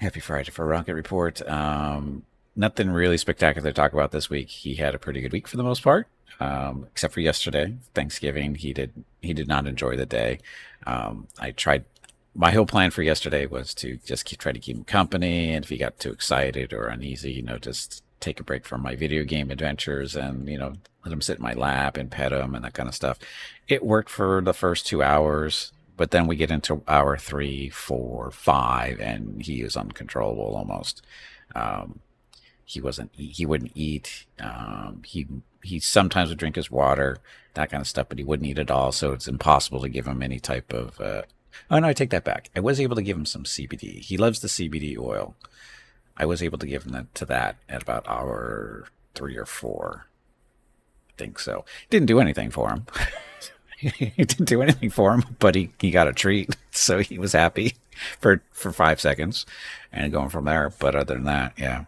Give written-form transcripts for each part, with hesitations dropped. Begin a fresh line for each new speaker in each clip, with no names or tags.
Happy Friday for Rocket Report. Nothing really spectacular to talk about this week. He had a pretty good week for the most part, except for yesterday, Thanksgiving. He did not enjoy the day. I tried. My whole plan for yesterday was to just try to keep him company, and if he got too excited or uneasy, just take a break from my video game adventures and let him sit in my lap and pet him and that kind of stuff. It worked for the first 2 hours. But then we get into hour three, four, five, and he is uncontrollable almost. Um, he wouldn't eat. He sometimes would drink his water, that kind of stuff, but he wouldn't eat at all. So it's impossible to give him any type of. Oh no, I take that back. I was able to give him some CBD. He loves the CBD oil. I was able to give him that at about hour 3 or 4. I think so. Didn't do anything for him. He didn't do anything for him, but he got a treat, so he was happy for 5 seconds, and going from there. But other than that, yeah,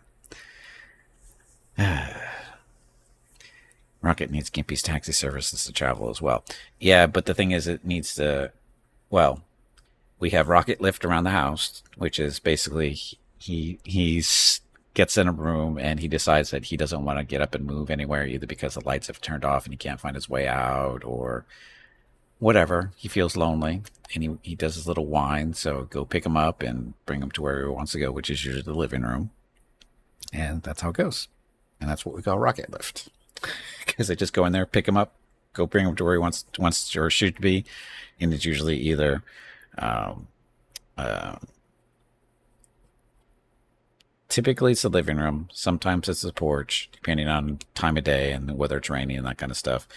Rocket needs Gimpy's taxi services to travel as well. Yeah, but the thing is, it needs to. Well, we have Rocket Lift around the house, which is basically he's gets in a room and he decides that he doesn't want to get up and move anywhere, either because the lights have turned off and he can't find his way out, or whatever. He feels lonely and he does his little whine. So go pick him up and bring him to where he wants to go, which is usually the living room. And that's how it goes. And that's what we call Rocket Lift. Because they just go in there, pick him up, go bring him to where he wants or should be. And it's usually either um, uh, typically it's the living room. Sometimes it's the porch, depending on time of day and whether it's raining and that kind of stuff.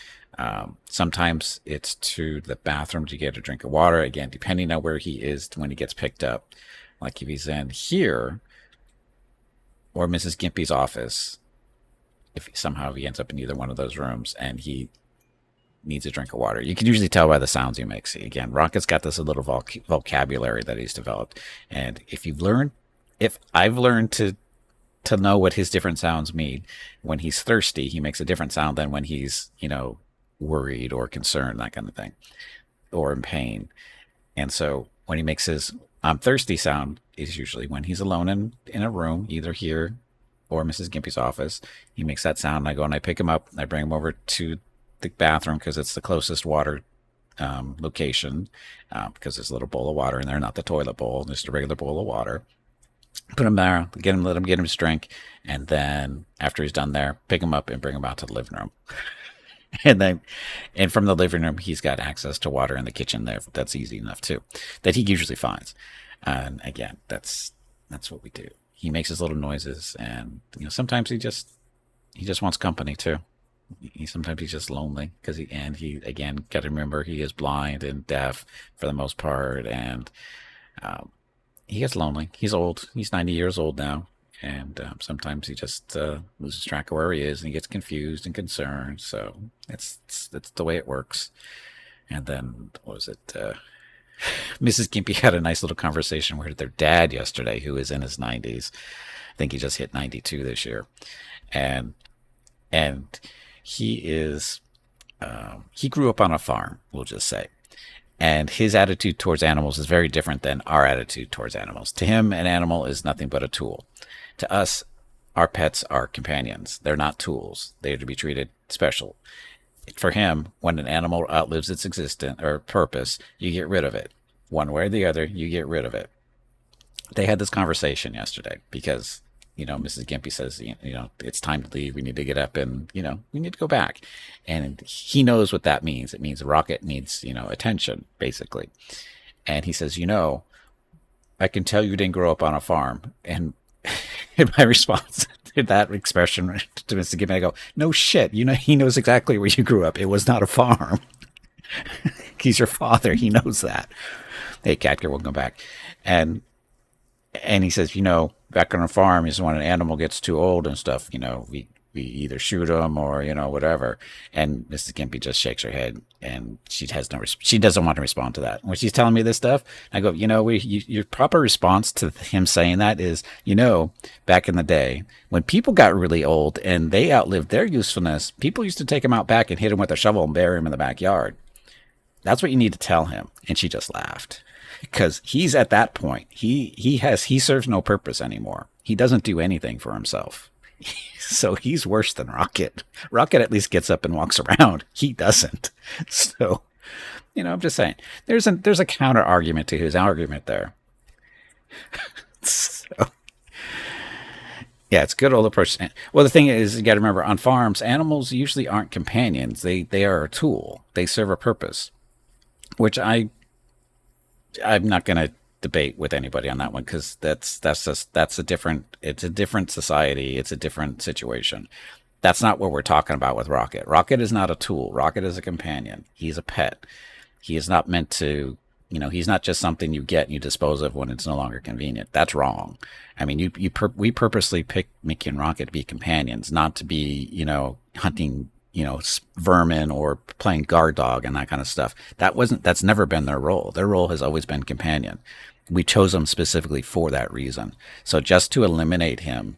Sometimes it's to the bathroom to get a drink of water. Again, depending on where he is when he gets picked up. Like if he's in here or Mrs. Gimpy's office, if somehow he ends up in either one of those rooms and he needs a drink of water, you can usually tell by the sounds he makes. Again, Rocket's got this little vocabulary that he's developed, and if I've learned to know what his different sounds mean. When he's thirsty, he makes a different sound than when he's worried or concerned, that kind of thing, or in pain. And so when he makes his "I'm thirsty" sound is usually when he's alone in a room, either here or Mrs. Gimpy's office. He makes that sound, and I go and I pick him up and I bring him over to the bathroom because it's the closest water location, because there's a little bowl of water in there, not the toilet bowl, just a regular bowl of water. Put him there, let him get him his drink, and then after he's done there, pick him up and bring him out to the living room. And from the living room, he's got access to water in the kitchen there. That's easy enough too, that he usually finds. And again, that's what we do. He makes his little noises, and sometimes he just wants company too. Sometimes he's just lonely because he again got to remember he is blind and deaf for the most part, and um, he gets lonely. He's old. He's 90 years old now. And sometimes he just loses track of where he is and he gets confused and concerned. So that's the way it works. And then, what was it? Mrs. Gimpy had a nice little conversation with their dad yesterday, who is in his 90s. I think he just hit 92 this year. And and he grew up on a farm, we'll just say. And his attitude towards animals is very different than our attitude towards animals. To him, an animal is nothing but a tool. To us, our pets are companions. They're not tools. They are to be treated special. For him, when an animal outlives its existence or purpose, you get rid of it. One way or the other, you get rid of it. They had this conversation yesterday because, Mrs. Gimpy says, it's time to leave. We need to get up and, we need to go back. And he knows what that means. It means Rocket needs, attention, basically. And he says, I can tell you didn't grow up on a farm. And in my response to that expression to Mr. Gimpy, I go, no shit. He knows exactly where you grew up. It was not a farm. He's your father. He knows that. Hey, Catker, welcome back. And he says, back on a farm is when an animal gets too old and stuff, we either shoot them or, whatever. And Mrs. Gimpy just shakes her head and she doesn't want to respond to that. When she's telling me this stuff, I go, your proper response to him saying that is, back in the day when people got really old and they outlived their usefulness, people used to take them out back and hit them with a shovel and bury them in the backyard. That's what you need to tell him. And she just laughed. because he's at that point. He serves no purpose anymore. He doesn't do anything for himself. So he's worse than Rocket. Rocket at least gets up and walks around. He doesn't. So, I'm just saying there's a counter argument to his argument there. So, yeah, it's a good old approach. Well, the thing is, you got to remember, on farms, animals usually aren't companions. They are a tool. They serve a purpose, which I'm not going to debate with anybody on that one, because that's a different, it's a different society. It's a different situation. That's not what we're talking about with Rocket. Rocket is not a tool. Rocket is a companion. He's a pet. He is not meant to, he's not just something you get and you dispose of when it's no longer convenient. That's wrong. I mean, we purposely pick Mickey and Rocket to be companions, not to be, hunting, vermin or playing guard dog and that kind of stuff. That's never been their role. Their role has always been companion. We chose them specifically for that reason. So just to eliminate him,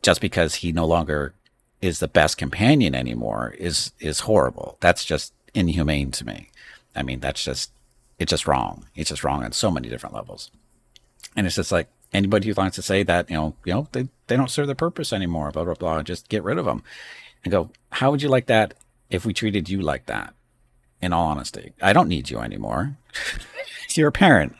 just because he no longer is the best companion anymore, is horrible. That's just inhumane to me. I mean, it's just wrong. It's just wrong on so many different levels. And it's just like, anybody who wants to say that, they don't serve their purpose anymore, blah, blah, blah, just get rid of them. And go, how would you like that if we treated you like that? In all honesty, I don't need you anymore. You're a parent.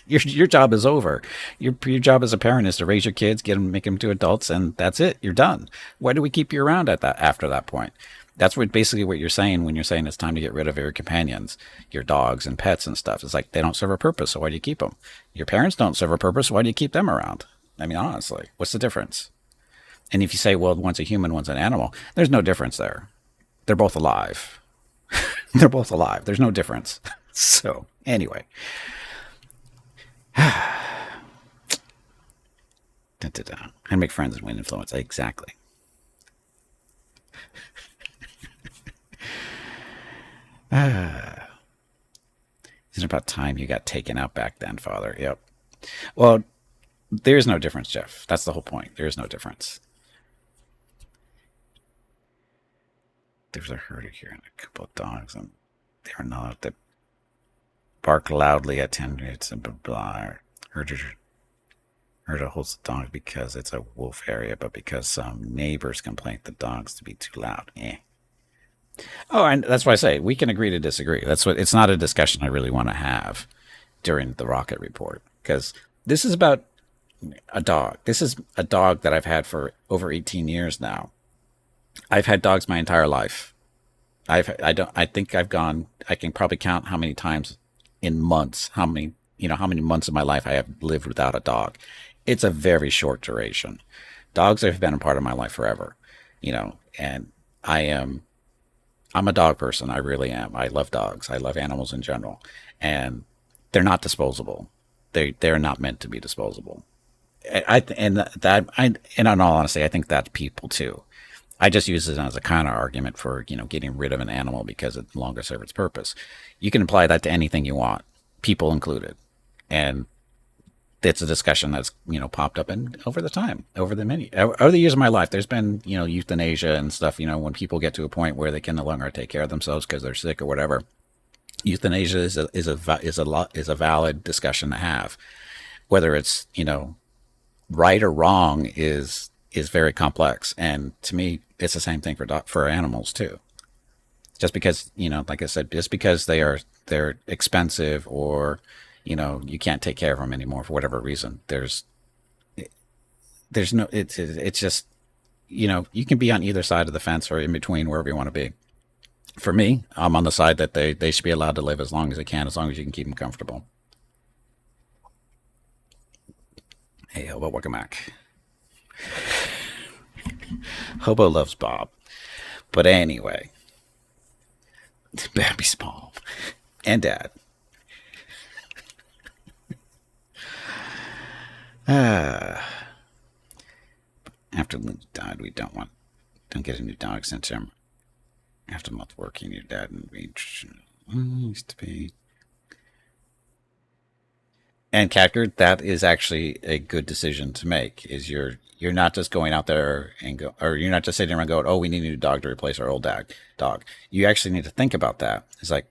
Your job is over. Your job as a parent is to raise your kids, make them to adults, and that's it. You're done. Why do we keep you around after that point? That's basically what you're saying when you're saying it's time to get rid of your companions, your dogs and pets and stuff. It's like, they don't serve a purpose, so why do you keep them? Your parents don't serve a purpose, why do you keep them around? I mean, honestly, what's the difference? And if you say, well, one's a human, one's an animal, there's no difference there. They're both alive. They're both alive. There's no difference. So, anyway. And make friends and win influence. Exactly. Isn't it about time you got taken out back then, Father? Yep. Well, there's no difference, Jeff. That's the whole point. There is no difference. There's a herder here and a couple of dogs, and they are not that bark loudly at tenders and blah blah. Herder holds the dog because it's a wolf area, but because some neighbors complain the dogs to be too loud. Oh, and that's why I say we can agree to disagree. It's not a discussion I really want to have during the Rocket Report, because this is about a dog. This is a dog that I've had for over 18 years now. I've had dogs my entire life. I can probably count how many times in months, how many months of my life I have lived without a dog. It's a very short duration. Dogs have been a part of my life forever, and I'm a dog person. I really am. I love dogs. I love animals in general, and they're not disposable. They're not meant to be disposable. In all honesty, I think that's people too. I just use it as a counter argument for, getting rid of an animal because it no longer serves its purpose. You can apply that to anything you want, people included. And it's a discussion that's, popped up over the years of my life. There's been, euthanasia and stuff, when people get to a point where they can no longer take care of themselves because they're sick or whatever. Euthanasia is a valid discussion to have. Whether it's, right or wrong is very complex. And to me, it's the same thing for animals too. Just because, like I said, just because they're expensive or, you can't take care of them anymore for whatever reason. It's just, you can be on either side of the fence or in between, wherever you want to be. For me, I'm on the side that they should be allowed to live as long as they can, as long as you can keep them comfortable. Hey, Hobo, welcome back. Hobo loves Bob. But anyway, Babby's mom and dad. After Linda died, we don't get a new dog since him. After a month working, your dad and me used to be. And Catgird, that is actually a good decision to make. Is you're not just going out there and you're not just sitting around going, oh, we need a new dog to replace our old dog. You actually need to think about that. It's like,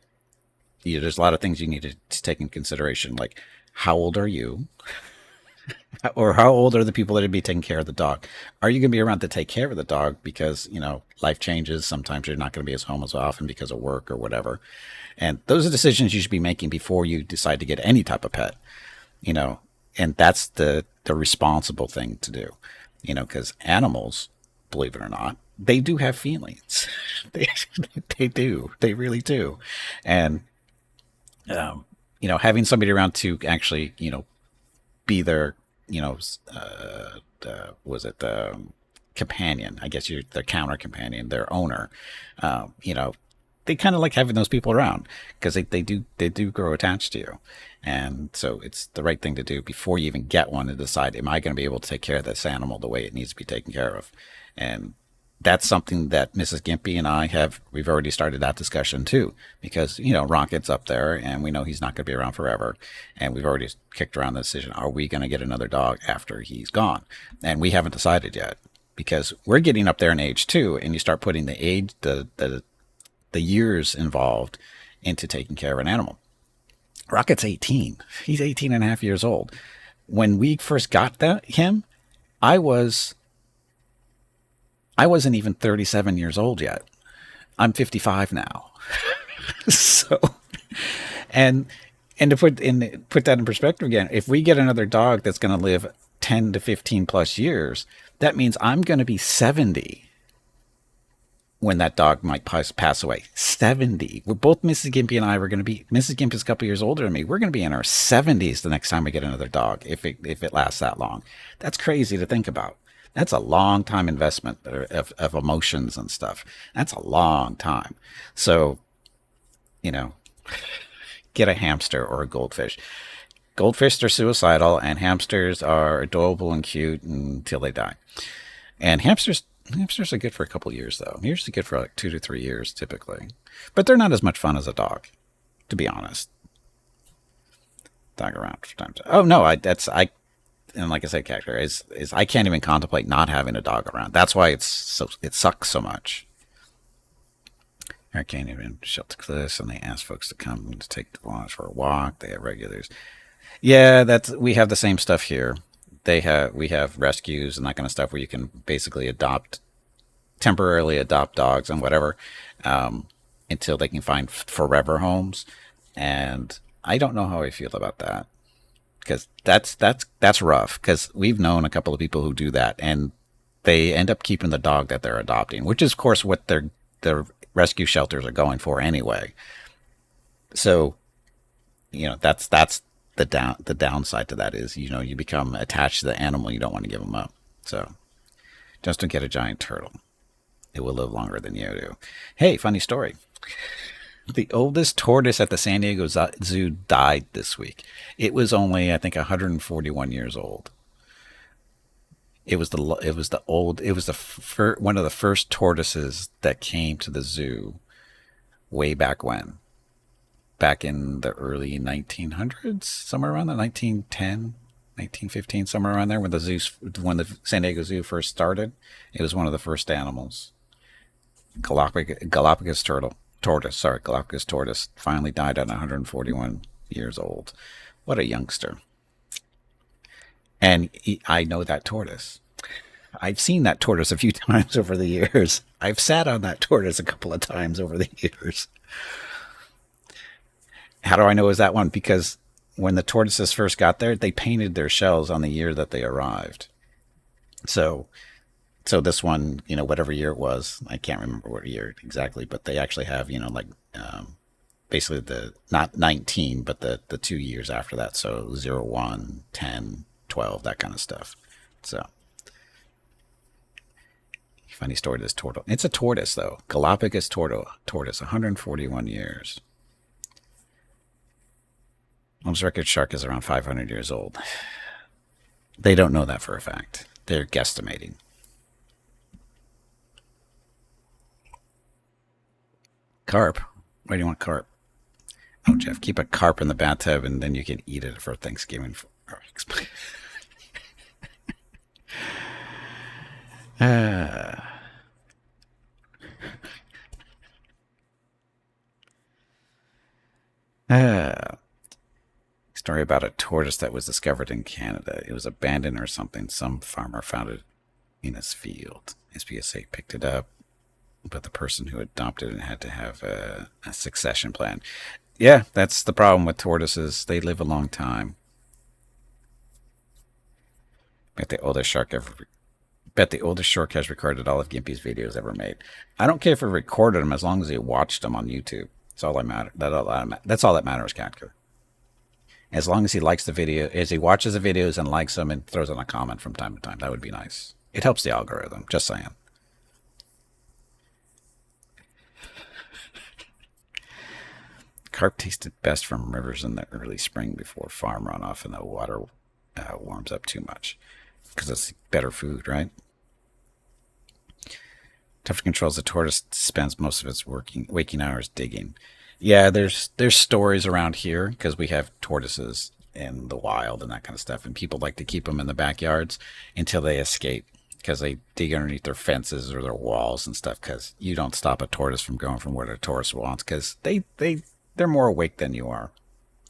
there's a lot of things you need to take in consideration, like how old are you, or how old are the people that would be taking care of the dog? Are you going to be around to take care of the dog because life changes? Sometimes you're not going to be as home as often because of work or whatever, and those are decisions you should be making before you decide to get any type of pet. You know, and that's the responsible thing to do. Because animals, believe it or not, they do have feelings. they they do. They really do, and having somebody around to actually be their you know was it the companion? I guess you're their counter companion, their owner. You know, they kind of like having those people around because they do grow attached to you, and so it's the right thing to do before you even get one to decide, am I going to be able to take care of this animal the way it needs to be taken care of? And that's something that Mrs. Gimpy and we've already started that discussion too, because Rocket's up there and we know he's not going to be around forever, and we've already kicked around the decision: are we going to get another dog after he's gone? And we haven't decided yet, because we're getting up there in age too, and you start putting the years involved into taking care of an animal. Rocket's 18. He's 18 and a half years old. When we first got him, I wasn't even 37 years old yet. I'm 55 now. So, and to put that in perspective again, if we get another dog that's going to live 10 to 15 plus years, that means I'm going to be 70 when that dog might pass away. 70. We're both Mrs. Gimpy and I were going to be. Mrs. Gimpy's a couple years older than me. We're going to be in our 70s the next time we get another dog, if it lasts that long. That's crazy to think about. That's a long time investment of emotions and stuff. That's a long time. So, get a hamster or a goldfish. Goldfish are suicidal, and hamsters are adorable and cute until they die. And hamsters are good for a couple years, though. Hamsters are good for like 2 to 3 years, typically. But they're not as much fun as a dog, to be honest. Dog around for time. Oh no, and like I said, character is I can't even contemplate not having a dog around. That's why it sucks so much. Hurricane even Shelter Cliffs, and they ask folks to come to take the dogs for a walk. They have regulars. Yeah, we have the same stuff here. We have rescues and that kind of stuff where you can basically temporarily adopt dogs and whatever, until they can find forever homes. And I don't know how I feel about that, because that's rough, because we've known a couple of people who do that, and they end up keeping the dog that they're adopting, which is of course what their rescue shelters are going for anyway. So, that's the downside to that is, you become attached to the animal. You don't want to give them up. So just don't get a giant turtle. It will live longer than you do. Hey, funny story. The oldest tortoise at the San Diego Zoo died this week. It was only, I think, 141 years old. It was one of the first tortoises that came to the zoo way back when. Back in the early 1900s, somewhere around the 1910, 1915, somewhere around there, when the San Diego Zoo first started. It was one of the first animals. Galapagos tortoise finally died at 141 years old. What a youngster. And I know that tortoise. I've seen that tortoise a few times over the years. I've sat on that tortoise a couple of times over the years. How do I know it was that one? Because when the tortoises first got there, they painted their shells on the year that they arrived. So this one, whatever year it was, I can't remember what year exactly, but they actually have, basically not 19, but the 2 years after that. So 0, 1, 10, 12, that kind of stuff. So funny story, this tortoise. It's a tortoise, though. Galapagos tortoise, 141 years. Holmes record shark is around 500 years old. They don't know that for a fact. They're guesstimating. Carp? Why do you want carp? Oh, Jeff, keep a carp in the bathtub and then you can eat it for Thanksgiving. Ah, story about a tortoise that was discovered in Canada. It was abandoned or something. Some farmer found it in his field. SPSA picked it up, but the person who adopted it had to have a succession plan. Yeah, that's the problem with tortoises. They live a long time. Bet the oldest shark ever. Bet the oldest shark has recorded all of Gimpy's videos ever made. I don't care if he recorded them as long as he watched them on YouTube. That's all that matters. That's all that matters, Catker. As long as he likes the video, as he watches the videos and likes them and throws in a comment from time to time, that would be nice. It helps the algorithm. Just saying. Carp tasted best from rivers in the early spring before farm runoff and the water warms up too much because it's better food, right? Tough controls the tortoise spends most of its waking hours digging. Yeah, there's stories around here because we have tortoises in the wild and that kind of stuff, and people like to keep them in the backyards until they escape because they dig underneath their fences or their walls and stuff. Because you don't stop a tortoise from going from where the tortoise wants because they're more awake than you are.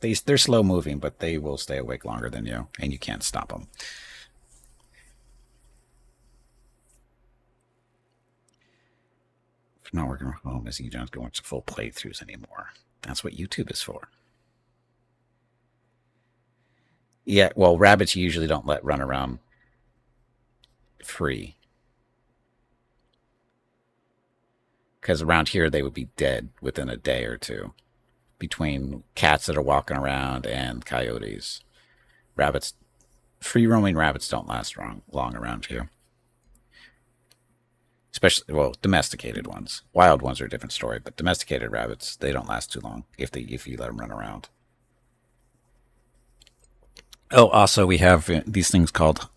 They're slow moving, but they will stay awake longer than you, and you can't stop them. If you're not working from home, is you don't go watch full playthroughs anymore. That's what YouTube is for. Yeah, well, rabbits you usually don't let run around free because around here they would be dead within a day or two between cats that are walking around and coyotes. Rabbits, free roaming rabbits don't last long around here. Especially, well, domesticated ones. Wild ones are a different story, but domesticated rabbits, they don't last too long if you let them run around. Oh, also we have these things called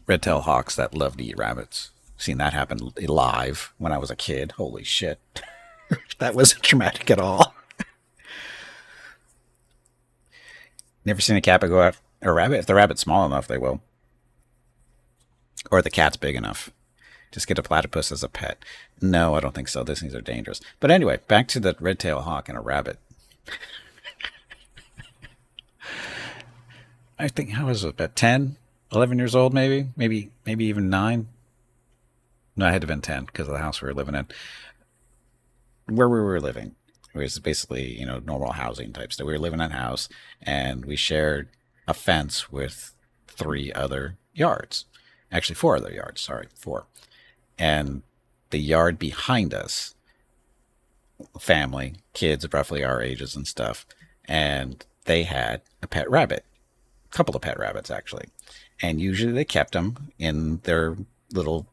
red-tailed hawks that love to eat rabbits. Seen that happen live when I was a kid. Holy shit. That wasn't traumatic at all. Never seen a cat go out a rabbit. If the rabbit's small enough, they will. Or the cat's big enough. Just get a platypus as a pet. No, I don't think so. These things are dangerous. But anyway, back to the red-tailed hawk and a rabbit. I think, how was it, about 10, 11 years old, maybe even 9. No, I had to have been 10 because of the house we were living in. Where we were living, it was basically, normal housing types. So we were living in a house and we shared a fence with 3 other yards. Actually, 4 other yards. Sorry, 4. And the yard behind us, family, kids roughly our ages and stuff, and they had a pet rabbit, a couple of pet rabbits actually, and usually they kept them in their little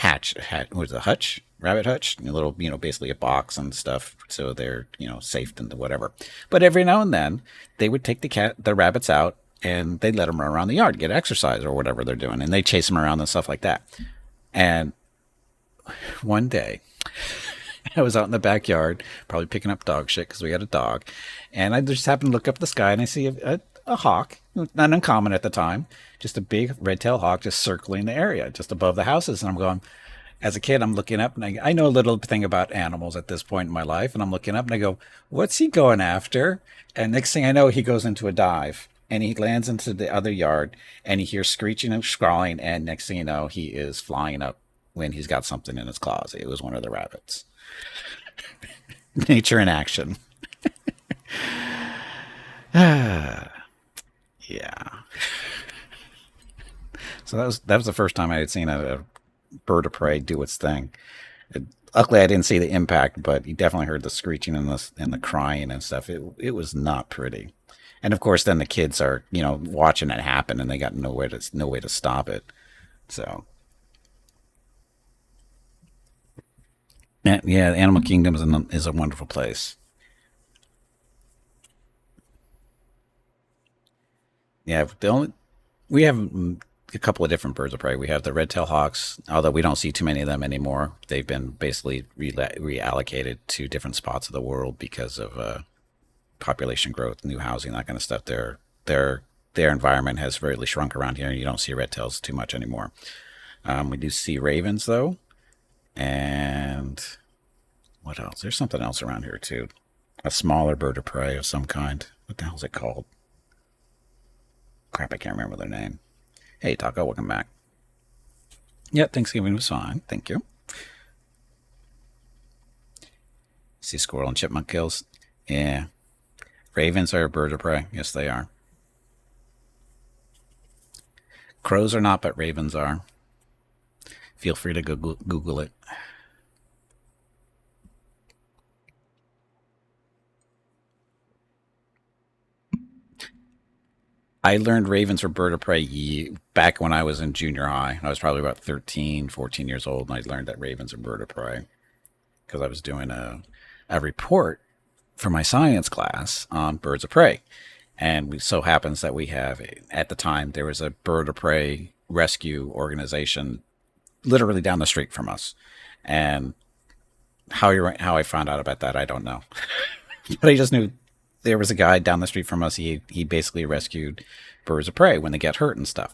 what was a hutch, rabbit hutch, a little, basically a box and stuff, so they're safe and whatever. But every now and then they would take the rabbits out and they'd let them run around the yard, get exercise or whatever they're doing, and they chase them around and stuff like that. And one day I was out in the backyard, probably picking up dog shit because we had a dog, and I just happened to look up at the sky and I see a hawk, not uncommon at the time, just a big red-tailed hawk just circling the area just above the houses. And I'm going, as a kid, I'm looking up and I know a little thing about animals at this point in my life, and I'm looking up and I go, what's he going after? And next thing I know, he goes into a dive and he lands into the other yard and he hears screeching and scrawling, and next thing you know, he is flying up when he's got something in his claws. It was one of the rabbits. Nature in action. Yeah. So that was the first time I had seen a bird of prey do its thing. Luckily, I didn't see the impact, but you definitely heard the screeching and the crying and stuff. It was not pretty. And of course, then the kids are watching it happen, and they got no way to stop it. So yeah, the Animal Kingdom is a wonderful place. Yeah, we have a couple of different birds of prey. We have the red-tailed hawks, although we don't see too many of them anymore. They've been basically reallocated to different spots of the world because of population growth, new housing, that kind of stuff. Their environment has really shrunk around here, and you don't see red tails too much anymore. We do see ravens though, and what else? There's something else around here too. A smaller bird of prey of some kind. What the hell is it called? Crap, I can't remember their name. Hey, Taco, welcome back. Yeah, Thanksgiving was fine. Thank you. See squirrel and chipmunk kills? Yeah. Ravens are a bird of prey. Yes, they are. Crows are not, but ravens are. Feel free to Google it. I learned ravens were bird of prey back when I was in junior high. I was probably about 13, 14 years old, and I learned that ravens are bird of prey because I was doing a report for my science class on birds of prey. And it so happens that we have, at the time, there was a bird of prey rescue organization literally down the street from us. And how I found out about that, I don't know. But I just knew there was a guy down the street from us. He basically rescued birds of prey when they get hurt and stuff.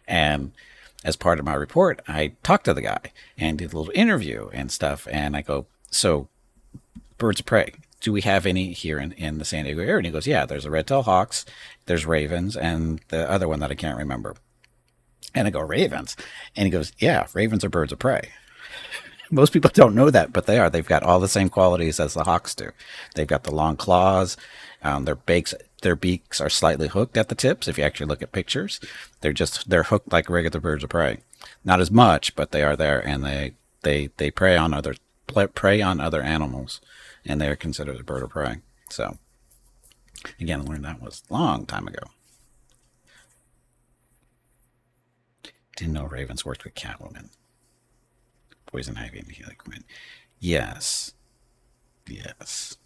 And as part of my report, I talked to the guy and did a little interview and stuff. And I go, so birds of prey, do we have any here in the San Diego area? And he goes, yeah, there's a red-tailed hawks, there's ravens, and the other one that I can't remember. And I go, ravens? And he goes, yeah, ravens are birds of prey. Most people don't know that, but they are. They've got all the same qualities as the hawks do. They've got the long claws. Their beaks are slightly hooked at the tips. If you actually look at pictures, they're hooked like regular birds of prey. Not as much, but they are there, and they prey on other animals, and they are considered a bird of prey. So, again, I learned that was a long time ago. Didn't know ravens worked with Catwoman. Poison ivy and heliquin. Yes. Yes.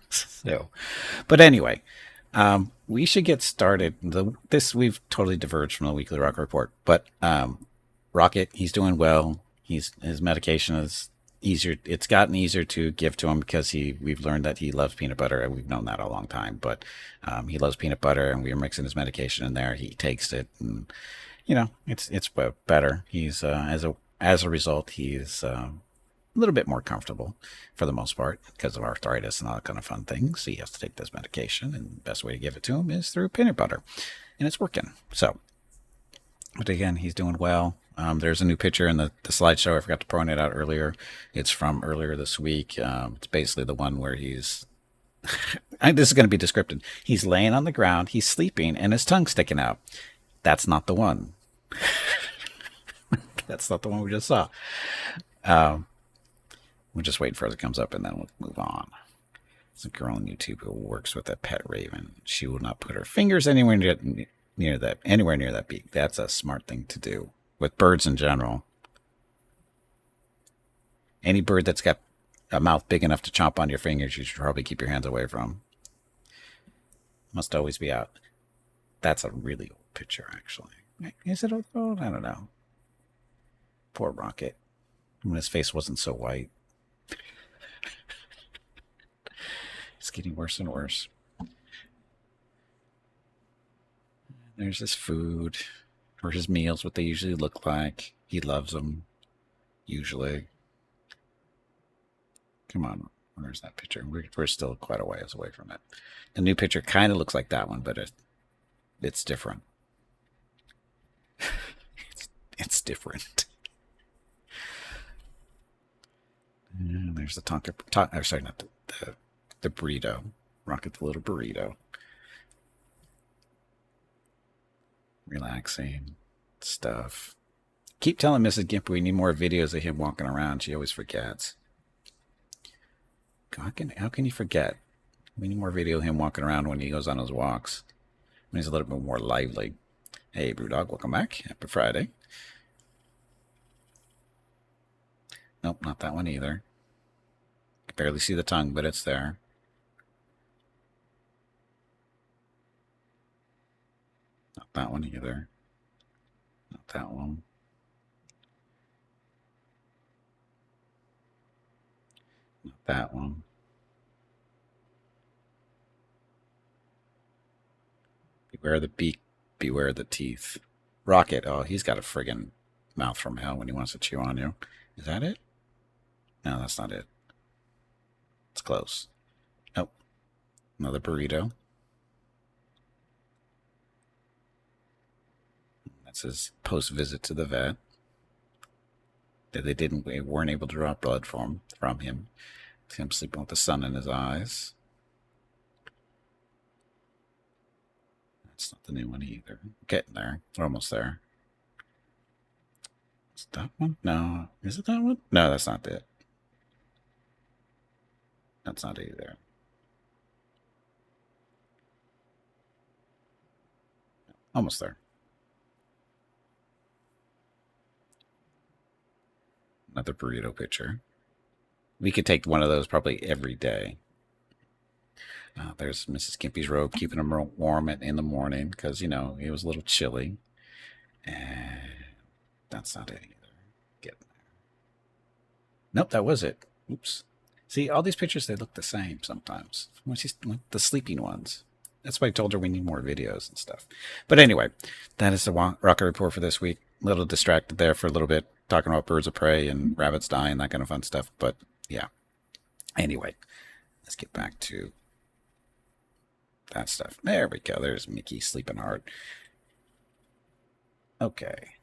So, but anyway, we should get started. We've totally diverged from the weekly Rocket Report, but Rocket, he's doing well. His medication is easier. It's gotten easier to give to him because we've learned that he loves peanut butter, and we've known that a long time. But he loves peanut butter, and we are mixing his medication in there. He takes it, and it's better. He's as a result, he's a little bit more comfortable for the most part because of arthritis and all that kind of fun things. So he has to take this medication, and the best way to give it to him is through peanut butter, and it's working. So, but again, he's doing well. There's a new picture in the slideshow. I forgot to point it out earlier. It's from earlier this week. It's basically the one where he's. This is going to be descriptive. He's laying on the ground. He's sleeping, and his tongue's sticking out. That's not the one. That's not the one we just saw. We'll just wait for it to comes up, and then we'll move on. There's a girl on YouTube who works with a pet raven. She will not put her fingers anywhere near that beak. That's a smart thing to do with birds in general. Any bird that's got a mouth big enough to chomp on your fingers, you should probably keep your hands away from. Must always be out. That's a really old picture, actually. Is it old? I don't know. Poor Rocket. When his face wasn't so white. It's getting worse and worse. There's his food, or his meals, what they usually look like. He loves them, usually. Come on, where's that picture? We're still quite a ways away from it. The new picture kind of looks like that one, but it's different. It's different. And there's the sorry, not the burrito. Rocket the little burrito. Relaxing stuff. Keep telling Mrs. Gimp we need more videos of him walking around. She always forgets. How can you forget? We need more video of him walking around when he goes on his walks. When he's a little bit more lively. Hey, Brewdog, welcome back. Happy Friday. Nope, not that one either. Can barely see the tongue, but it's there. Not that one either. Not that one. Not that one. Beware the beak, beware the teeth. Rocket, oh, he's got a friggin' mouth from hell when he wants to chew on you. Is that it? No, that's not it. It's close. Oh, another burrito. That's his post visit to the vet. They weren't able to draw blood from him. It's him sleeping with the sun in his eyes. That's not the new one either. Getting there. We're almost there. Is that one? No. Is it that one? No, that's not it. That's not it either. Almost there. Another burrito picture. We could take one of those probably every day. There's Mrs. Kimpy's robe, keeping him warm in the morning because, you know, it was a little chilly. And that's not it either. Get there. Nope, that was it. Oops. See, all these pictures, they look the same sometimes. The sleeping ones. That's why I told her we need more videos and stuff. But anyway, that is the Rocket Report for this week. A little distracted there for a little bit, talking about birds of prey and rabbits dying, that kind of fun stuff. But yeah. Anyway, let's get back to that stuff. There we go. There's Mickey sleeping hard. Okay.